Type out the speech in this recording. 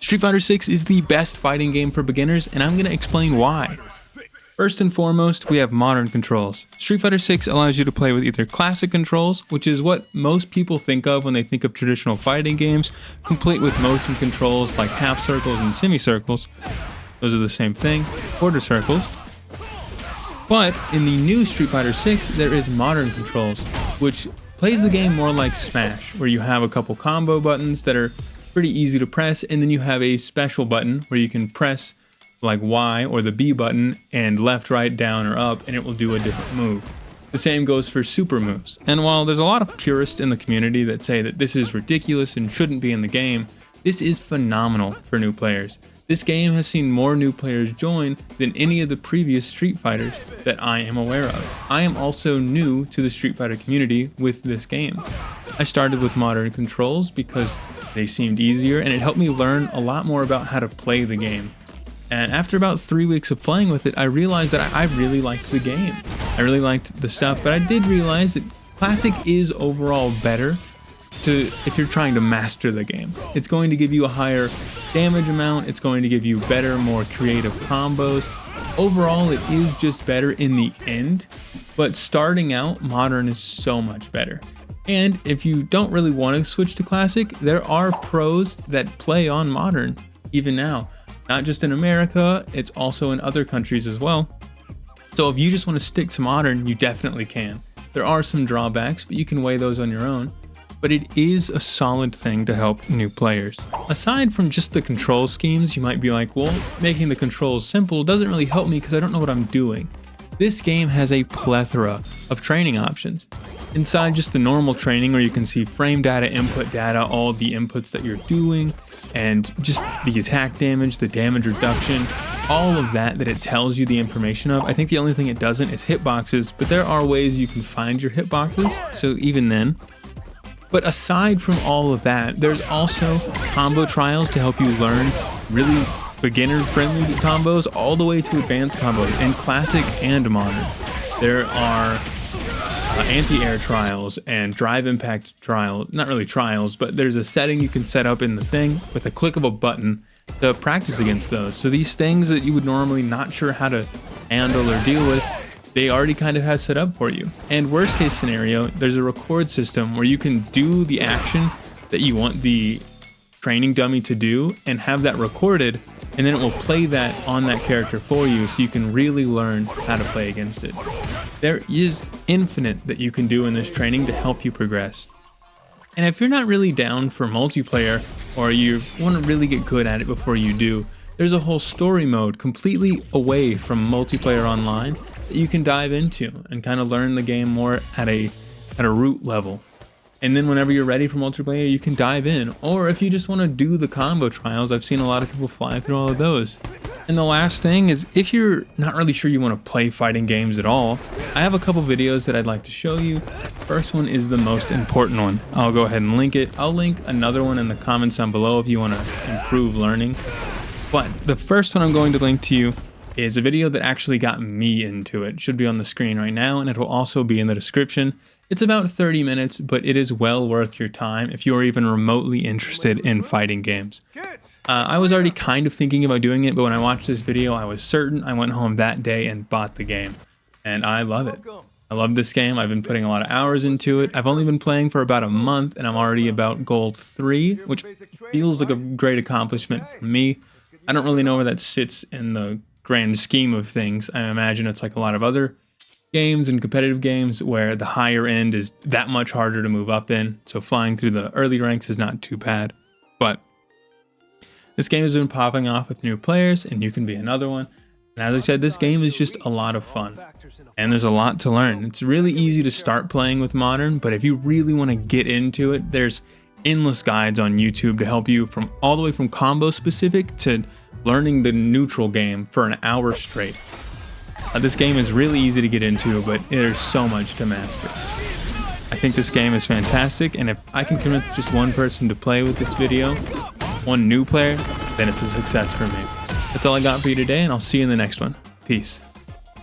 Street Fighter 6 is the best fighting game for beginners, and I'm going to explain why. First and foremost, we have modern controls. Street Fighter 6 allows you to play with either classic controls, which is what most people think of when they think of traditional fighting games, complete with motion controls like half circles and semicircles. Those are the same thing, quarter circles. But in the new Street Fighter 6, there is modern controls, which plays the game more like Smash, where you have a couple combo buttons that are pretty easy to press, and then you have a special button where you can press like Y or the B button and left, right, down, or up, and it will do a different move. The same goes for super moves. And while there's a lot of purists in the community that say that this is ridiculous and shouldn't be in the game, this is phenomenal for new players. This game has seen more new players join than any of the previous Street Fighters that I am aware of. I am also new to the Street Fighter community with this game. I started with modern controls because they seemed easier, and it helped me learn a lot more about how to play the game. And after about 3 weeks of playing with it, I realized that I really liked the game. I really liked the stuff, but I did realize that Classic is overall better if you're trying to master the game. It's going to give you a higher damage amount, it's going to give you better, more creative combos. Overall, it is just better in the end, but starting out, Modern is so much better. And if you don't really want to switch to Classic, there are pros that play on Modern, even now. Not just in America, it's also in other countries as well. So if you just want to stick to Modern, you definitely can. There are some drawbacks, but you can weigh those on your own. But it is a solid thing to help new players. Aside from just the control schemes, you might be like, well, making the controls simple doesn't really help me because I don't know what I'm doing. This game has a plethora of training options. Inside just the normal training where you can see frame data, input data, all the inputs that you're doing, and just the attack damage, the damage reduction, all of that it tells you the information of. I think the only thing it doesn't is hitboxes, but there are ways you can find your hitboxes, so even then. But aside from all of that, there's also combo trials to help you learn really beginner-friendly combos all the way to advanced combos in Classic and Modern. There are anti-air trials and drive impact trial, not really trials, but there's a setting you can set up in the thing with a click of a button to practice against those. So these things that you would normally not sure how to handle or deal with, they already kind of have set up for you. And worst case scenario, there's a record system where you can do the action that you want the training dummy to do and have that recorded, and then it will play that on that character for you so you can really learn how to play against it. There is infinite that you can do in this training to help you progress. And if you're not really down for multiplayer, or you want to really get good at it before you do, there's a whole story mode completely away from multiplayer online that you can dive into and kind of learn the game more at a root level. And then whenever you're ready for multiplayer, you can dive in. Or if you just want to do the combo trials, I've seen a lot of people fly through all of those. And the last thing is, if you're not really sure you want to play fighting games at all, I have a couple videos that I'd like to show you. First one is the most important one. I'll go ahead and link it. I'll link another one in the comments down below if you want to improve learning. But the first one I'm going to link to you is a video that actually got me into it. It should be on the screen right now, and it will also be in the description. It's about 30 minutes, but it is well worth your time if you are even remotely interested in fighting games. I was already kind of thinking about doing it, but when I watched this video, I was certain. I went home that day and bought the game, and I love it. I love this game. I've been putting a lot of hours into it. I've only been playing for about a month, and I'm already about Gold 3, which feels like a great accomplishment for me. I don't really know where that sits in the grand scheme of things. I imagine it's like a lot of other games and competitive games where the higher end is that much harder to move up in, so flying through the early ranks is not too bad. But this game has been popping off with new players, and you can be another one. And as I said, this game is just a lot of fun, and there's a lot to learn. It's really easy to start playing with Modern, but if you really want to get into it, there's endless guides on YouTube to help you from all the way from combo specific to learning the neutral game for an hour straight. This game is really easy to get into, but there's so much to master. I think this game is fantastic, and if I can convince just one person to play with this video, one new player, then it's a success for me. That's all I got for you today, and I'll see you in the next one. Peace.